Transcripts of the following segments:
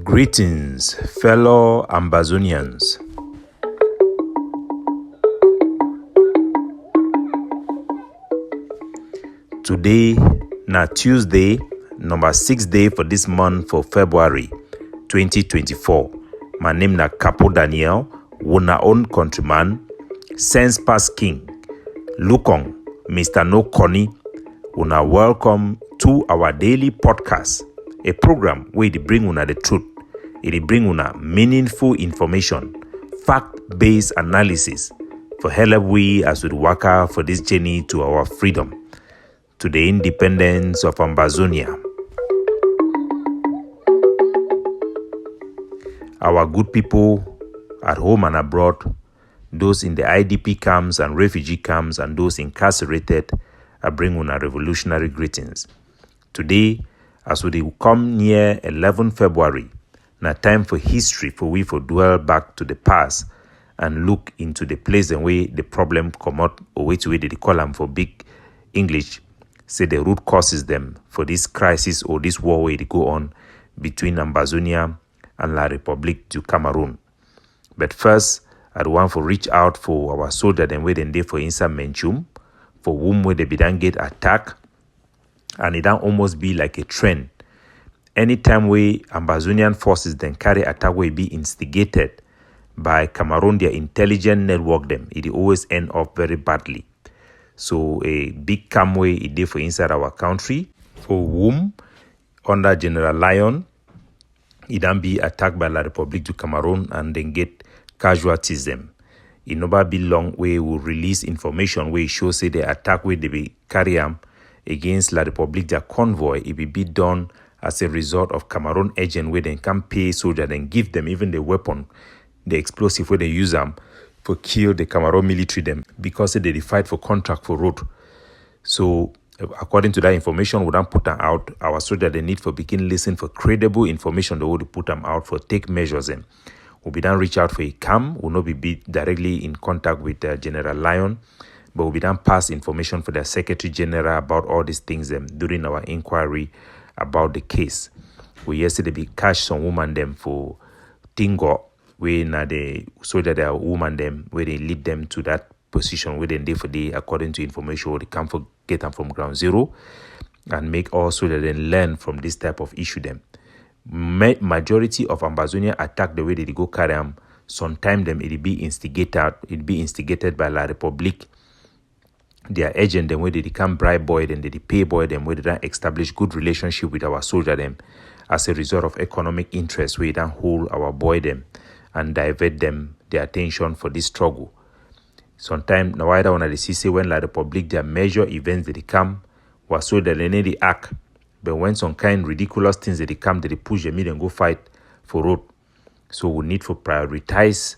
Greetings, fellow Ambazonians. Today, na Tuesday, number 6th day for this month for February 2024. My name na Capo Daniel, una own countryman, sense pass king. Lukong, Mr. No Connie, una welcome to our daily podcast. A program where it bring una the truth, it bring una meaningful information, fact-based analysis for help we as we work for this journey to our freedom, to the independence of Ambazonia. Our good people at home and abroad, those in the IDP camps and refugee camps and those incarcerated, I bring una revolutionary greetings. Today, as we come near 11 February, na time for history for we for dwell back to the past and look into the place and way the problem come out, or which way they call them for big English, say the root causes them for this crisis or this war where they go on between Ambazonia and La Republique du Cameroon. But first, I want to reach out for our soldiers and wait and day for inside Menchum, for whom where they be done get attacked. And it don't almost be like a trend. Anytime we Ambazonian forces then carry attack will be instigated by Cameroon, their intelligence network them, it always end up very badly. So a big camway it did for inside our country, for whom under General Lion, it then be attacked by La Republique du Cameroon and then get casualties them. It never be long we will release information where it shows say the attack where they be carry against La Republique their convoy, it will be done as a result of Cameroon agent where they can pay soldiers and give them even the weapon, the explosive where they use them for kill the Cameroon military them because they fight for contract for road. So according to that information, we don't put them out. Our soldiers they need for begin listen for credible information. They would put them out for take measures them. We'll be done reach out for a camp. We'll not be directly in contact with General Lion. But we done pass information for the Secretary General about all these things during our inquiry about the case. We yesterday be catch some woman them for Tingo, where na the soldier they are woman them where they lead them to that position where they day for day according to information where they come for get them from ground zero and make all soldiers then learn from this type of issue them. Majority of Ambazonia attack the way they go carry them. Sometimes them it be instigated by La Republique. Their agent them where they can bribe boy them, they pay boy them where they don't establish good relationship with our soldier them as a result of economic interest where they don't hold our boy them and divert them their attention for this struggle. Sometimes now I don't want to see when La Republique their major events that they come was so that they need to act, but when some kind ridiculous things that they come they push them in and go fight for road. So we need to prioritize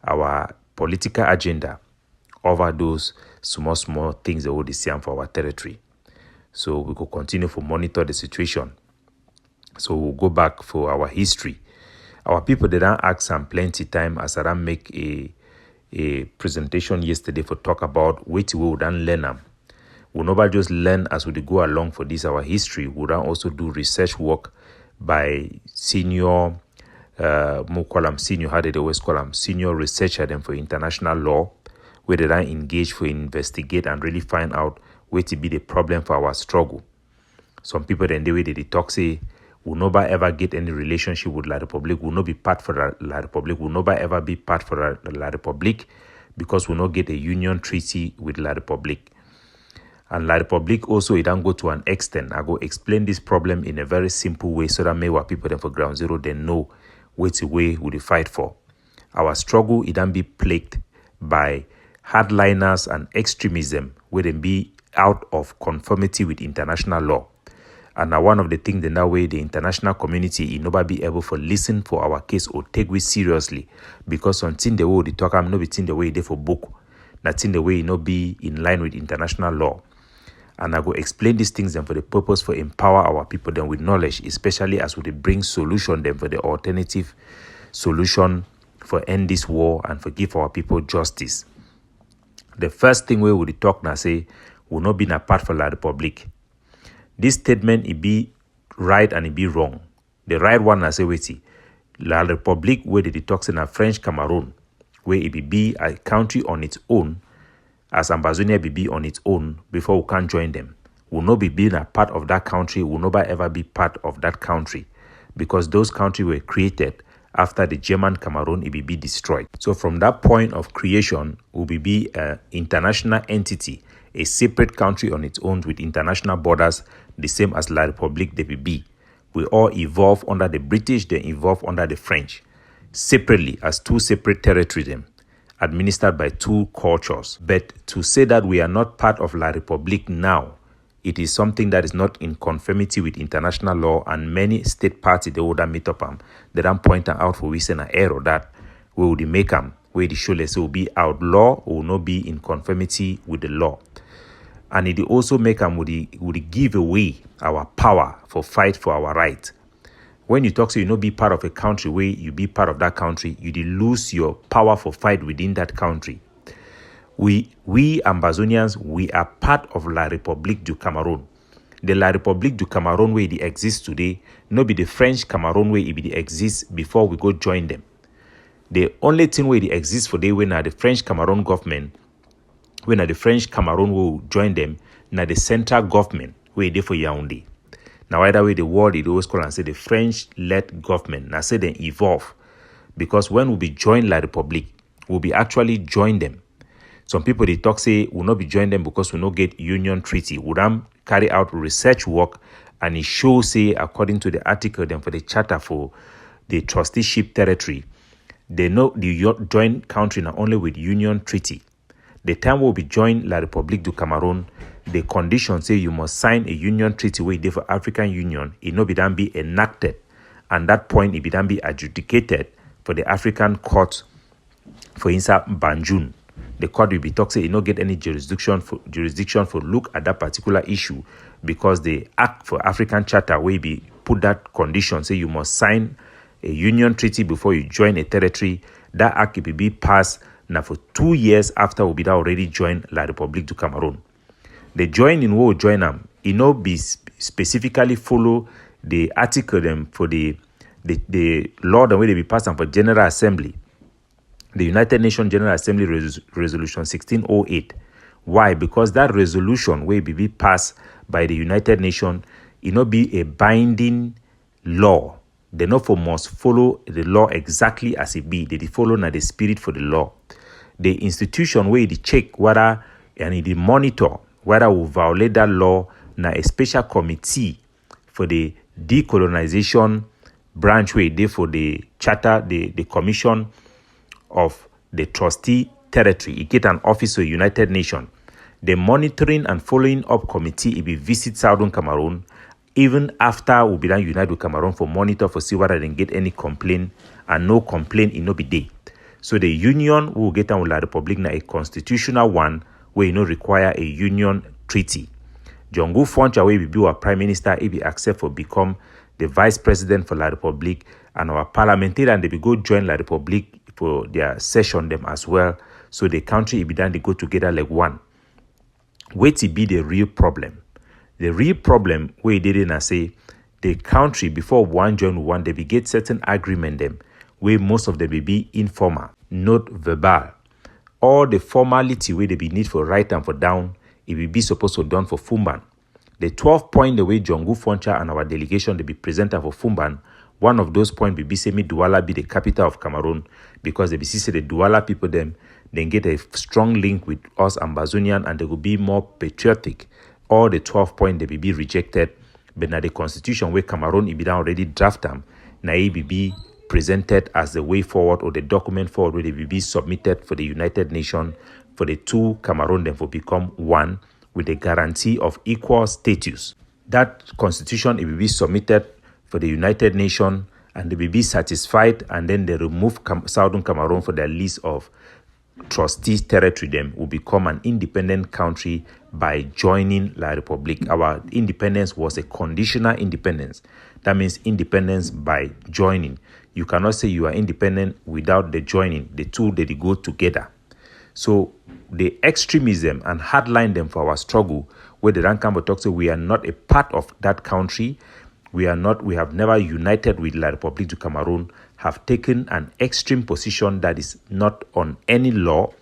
our political agenda over those small things that would see for our territory. So we could continue to monitor the situation. So we'll go back for our history. Our people they don't ask some plenty time as I make a presentation yesterday for talk about which we would learn them. We'll never just learn as we go along for this our history. We'll also do research work by senior how they always call them senior researcher them for international law, where they then engage for investigate and really find out where to be the problem for our struggle. Some people then the way they talk say will never ever get any relationship with La Republique, will not be part for La Republique, will never ever be part for La Republique because we'll not get a union treaty with La Republique. And La Republique also it don't go to an extent. I go explain this problem in a very simple way so that maybe our people then for ground zero they know which way would they fight for. Our struggle it don't be plagued by hardliners and extremism where they be out of conformity with international law. And now one of the things in that way the international community it never be able to listen for our case or take we seriously because something the way they talk I'm not be the way they for book, not in the way it not be in line with international law. And I go explain these things then for the purpose for empower our people then with knowledge, especially as we bring solution then for the alternative solution for end this war and for give our people justice. The first thing we would talk now say will not be a part for La Republique. This statement it be right and it be wrong. The right one I say wait, La République, where they talk in a French Cameroon, where it be a country on its own, as Ambazonia be on its own before we can join them. Will not be being a part of that country, will never ever be part of that country, because those countries were created after the German Cameroon be destroyed. So from that point of creation, will be an international entity, a separate country on its own with international borders, the same as La République de Bibi. We all evolve under the British, they evolve under the French, separately as two separate territories, administered by two cultures. But to say that we are not part of La République now, it is something that is not in conformity with international law, and many state parties they would meet up they don't point out for we an error that we would make them where the show will be outlaw or will not be in conformity with the law. And it also make them would give away our power for fight for our right. When you talk, so you not be part of a country where you be part of that country, you lose your power for fight within that country. We Ambazonians, we are part of La République du Cameroun. The La République du Cameroun where it exists today, not be the French Cameroun where it exists before we go join them. The only thing where it exists for they when are the French Cameroon government, when are the French Cameroon will join them, now the central government where they for Yaoundé. Now either way the word it always call and say the French-led government. Now say they evolve, because when we be join La République, we'll be actually join them. Some people they talk say will not be join them because we not get union treaty. We don't carry out research work, and it shows say according to the article then for the charter for the trusteeship territory, they know the joint country not only with union treaty. The time will be joined La République du Cameroon, the condition say you must sign a union treaty where they for African Union, it no be done be enacted, and that point it be done be adjudicated for the African court for instance Banjul. The court will be talking say it not get any jurisdiction for look at that particular issue, because the Act for African Charter will be put that condition say you must sign a union treaty before you join a territory. That act will be passed now for 2 years after we be already joined La République du Cameroon. The joining will join them. It not be specifically follow the article them for the law the way they be passed for General Assembly. The United Nations General Assembly Resolution 1608. Why? Because that resolution will be passed by the United Nations, it not be a binding law. They not for must follow the law exactly as it be. They follow na the spirit for the law. The institution where they check whether and they monitor whether we violate that law, na a special committee for the decolonization branch where they for the charter, the commission of the trustee territory. It get an office of United Nations. The monitoring and following up committee, it be visit Southern Cameroon, even after we be done unite with Cameroon for monitor for see whether they get any complaint, and no complaint it no be there. So the union will get on with La République na a constitutional one where you no require a union treaty. Jongu Foncha where we be our prime minister, he be accept for become the vice president for La République, and our parliamentarian they be go join La République for their session them as well. So the country be done they go together like one. Wait to be the real problem. The real problem where they didn't say the country before one join one, they be get certain agreement them where most of them be informal, not verbal. All the formality where they be need for write and for down, it will be supposed to done for Fumban. The 12 point the way Jongu Foncha and our delegation they be presented for Fumban. One of those points will be say me Douala be the capital of Cameroon, because they be see the Douala people them then get a strong link with us Ambazonian, and they will be more patriotic. All the 12 points they will be rejected, but now the constitution where Cameroon be already draft them, now it will be presented as the way forward, or the document forward where they will be submitted for the United Nations for the two Cameroon then for become one with a guarantee of equal status. That constitution it will be submitted for the United Nations, and they will be satisfied, and then they remove Southern Cameroon for their list of trustees territory. Them will become an independent country by joining La République. Our independence was a conditional independence. That means independence by joining. You cannot say you are independent without the joining. The two they go together. So the extremism and hardline them for our struggle, where the Rankambo talks say we are not a part of that country. we have never united with La République du Cameroon, have taken an extreme position that is not on any law,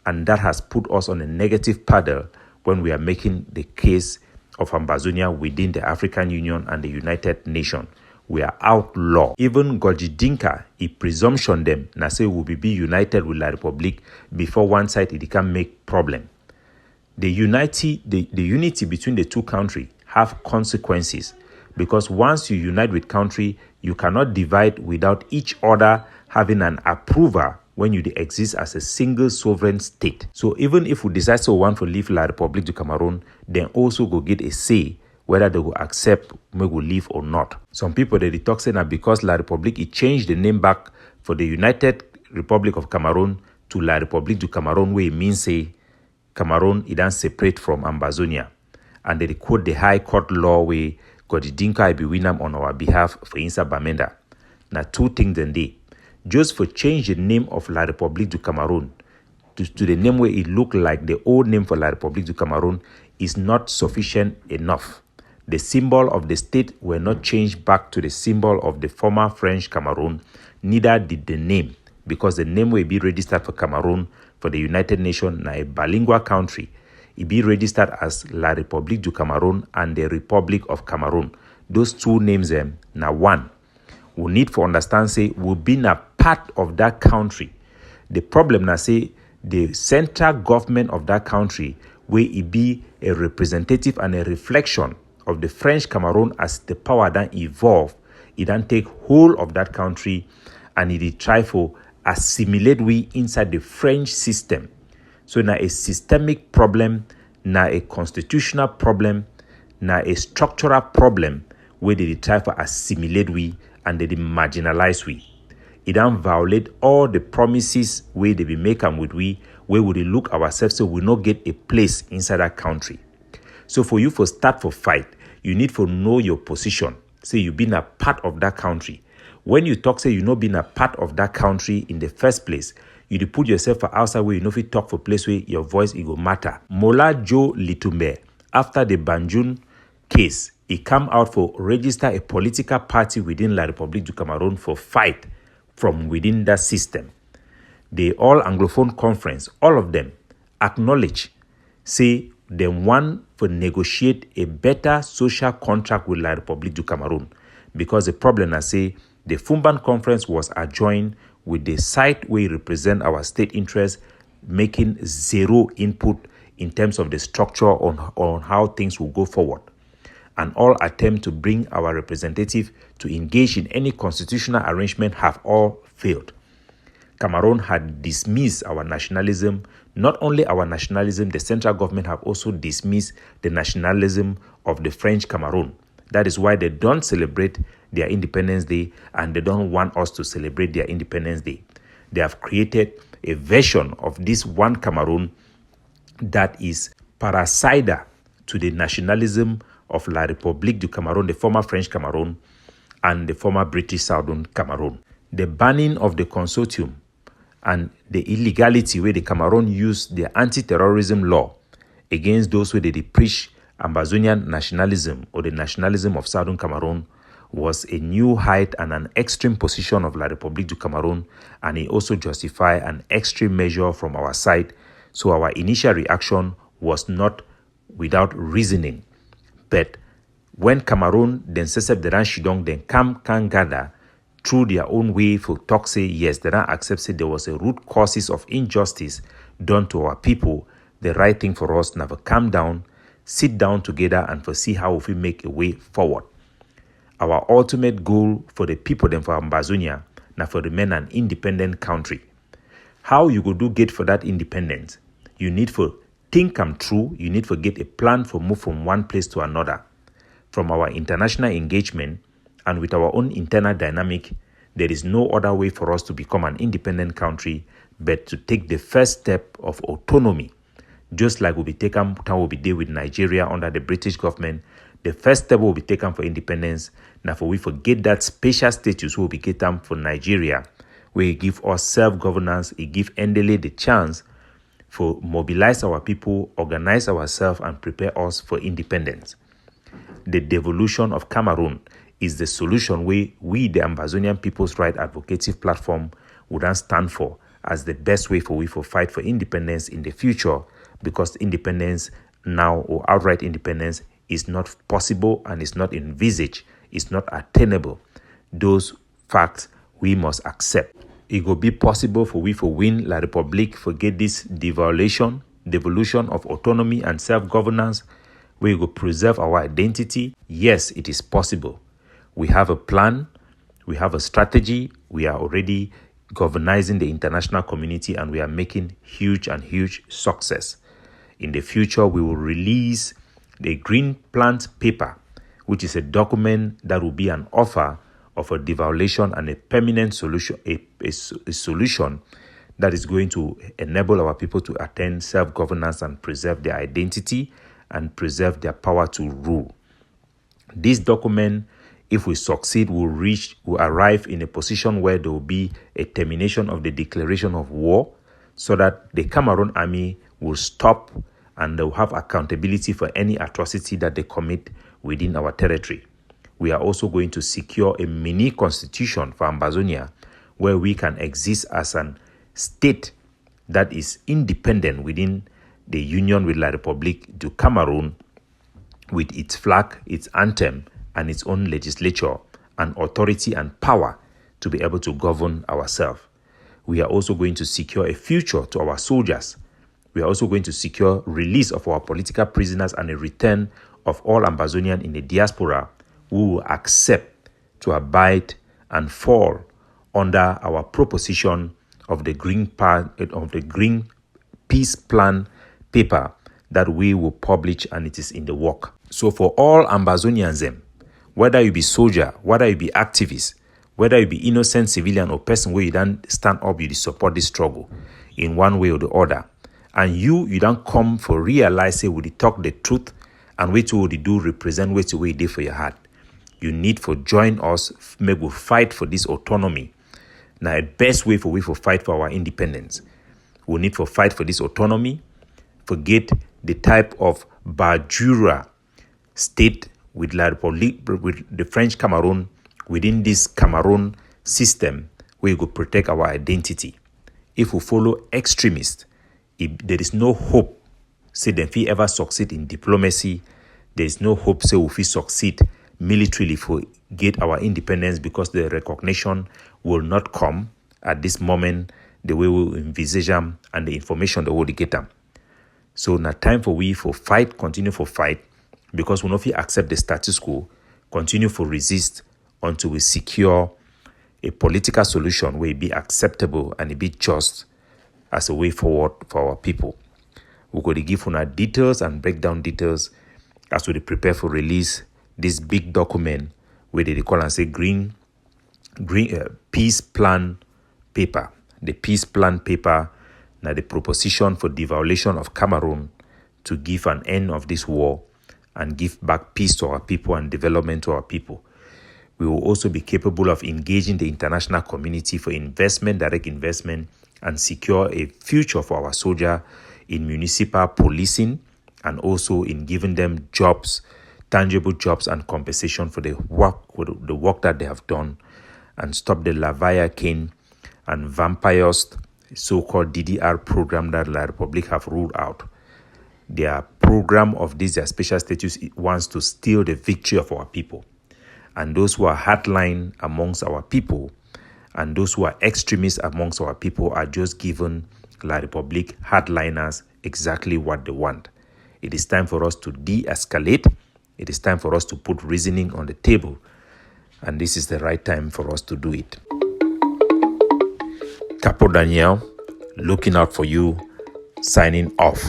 and that has put us on a negative paddle when we are making the case of Ambazonia within the African Union and the United Nations. We are outlaw. Even Goji Dinka, a presumption them, na say we will be united with La République before one side it can make problem. The unity between the two countries have consequences, because once you unite with country, you cannot divide without each other having an approval when you exist as a single sovereign state. So even if we decide to want to leave La République du Cameroon, then also go get a say whether they will accept me will leave or not. Some people they talk saying that because La République it changed the name back for the United Republic of Cameroon to La République du Cameroon, where it means say Cameroon it then separate from Ambazonia, and they quote the High Court law where Goji Dinka be winam on our behalf for Insa Bamenda. Now two things then they just for change the name of La République du Cameroon to the name where it look like the old name for La République du Cameroon is not sufficient enough. The symbol of the state were not changed back to the symbol of the former French Cameroon, neither did the name, because the name will be registered for Cameroon for the United Nations, na a bilingual country. It be registered as La République du Cameroon and the Republic of Cameroon. Those two names now one. We need to understand say we've been a part of that country. The problem now say the central government of that country where it be a representative and a reflection of the French Cameroon as the power that evolve, it then take whole of that country and it try for assimilate we inside the French system. So now a systemic problem, now a constitutional problem, now a structural problem where they try for assimilate we and they marginalize we. It then violate all the promises where they be make them with we, where we look ourselves so we not get a place inside that country. So for you for start for fight, you need to know your position. Say you been a part of that country. When you talk, say you not been a part of that country in the first place, you put yourself for outside where you know if you talk for place where your voice it go matter. Mola Joe Litumbe, after the Banjul case, he come out for register a political party within La République du Cameroon for fight from within that system. The All Anglophone Conference, all of them acknowledge, say they want to negotiate a better social contract with La République du Cameroon, because the problem is say the Fumban Conference was adjoined with the site where it represent our state interests, making zero input in terms of the structure on how things will go forward. And all attempt to bring our representative to engage in any constitutional arrangement have all failed. Cameroon had dismissed our nationalism. Not only our nationalism, the central government have also dismissed the nationalism of the French Cameroon. That is why they don't celebrate their Independence Day and they don't want us to celebrate their Independence Day. They have created a version of this one Cameroon that is parasite to the nationalism of La République du Cameroon, the former French Cameroon, and the former British Southern Cameroon. The banning of the consortium and the illegality where the Cameroon used the anti-terrorism law against those who they preach Ambazonian nationalism or the nationalism of Southern Cameroon was a new height and an extreme position of La République du Cameroon, and it also justified an extreme measure from our side. So our initial reaction was not without reasoning. But when Cameroon then Sesep the Shidong then can gather through their own way for talk say yes, they don't accept say there was a root causes of injustice done to our people, the right thing for us never calm down, sit down together and for see how we make a way forward. Our ultimate goal for the people then for Ambazonia now for remain an independent country. How you go do get for that independence? You need for think come true, you need to get a plan for move from one place to another. From our international engagement and with our own internal dynamic, there is no other way for us to become an independent country but to take the first step of autonomy. Just like will be taken time will be there with Nigeria under the British government, the first step will be taken for independence. Now for we forget that special status will be taken for Nigeria, where it give us self-governance, it give Ndele the chance for mobilize our people, organize ourselves, and prepare us for independence. The devolution of Cameroon is the solution we, the Ambazonian People's Right Advocacy Platform, would then stand for as the best way for we to fight for independence in the future, because independence now, or outright independence, is not possible and is not envisaged, is not attainable. Those facts we must accept. It will be possible for we to win La Republique, forget this devolution of autonomy and self-governance. We will preserve our identity. Yes, it is possible. We have a plan. We have a strategy. We are already governing the international community, and we are making huge success. In the future, we will release the Green Plant Paper, which is a document that will be an offer of a devaluation and a permanent solution, a solution that is going to enable our people to attain self-governance and preserve their identity and preserve their power to rule. This document, if we succeed, will arrive in a position where there will be a termination of the declaration of war, so that the Cameroon army will stop and they will have accountability for any atrocity that they commit within our territory. We are also going to secure a mini constitution for Ambazonia, where we can exist as an state that is independent within the union with La République du Cameroon, with its flag, its anthem, and its own legislature and authority and power to be able to govern ourselves. We are also going to secure a future to our soldiers. We are also going to secure release of our political prisoners and a return of all Ambazonians in the diaspora who will accept to abide and fall under our proposition of the Green Peace Plan paper that we will publish, and it is in the work. So for all Ambazonians, whether you be soldier, whether you be activist, whether you be innocent civilian or person where you don't stand up, you support this struggle in one way or the other, and you don't come for realize, say, we talk the truth and which will do represent which way they for your heart. You need to join us, make we fight for this autonomy. Now, the best way for we to fight for our independence, we need to fight for this autonomy, forget the type of Bajura state with La République, with the French Cameroon, within this Cameroon system, we could protect our identity. If we follow extremists, if there is no hope, say that if we ever succeed in diplomacy, there is no hope, say if we succeed militarily for get our independence, because the recognition will not come at this moment the way we envisage them and the information that we get them. So now time for we for fight, continue for fight, because we not accept the status quo, continue for resist until we secure a political solution where it be acceptable and it be just as a way forward for our people. We're going to give you details and break down details as we prepare for release this big document where they call and say Green Peace Plan Paper. The Peace Plan Paper, now the proposition for devaluation of Cameroon to give an end of this war and give back peace to our people and development to our people. We will also be capable of engaging the international community for investment, direct investment, and secure a future for our soldiers in municipal policing, and also in giving them jobs, tangible jobs and compensation for the work that they have done, and stop the Leviathan and vampires so-called DDR program that La République have ruled out. Their program of this, their special status, wants to steal the victory of our people. And those who are hardline amongst our people and those who are extremists amongst our people are just given La République hardliners exactly what they want. It is time for us to de-escalate. It is time for us to put reasoning on the table. And this is the right time for us to do it. Capo Daniel, looking out for you, signing off.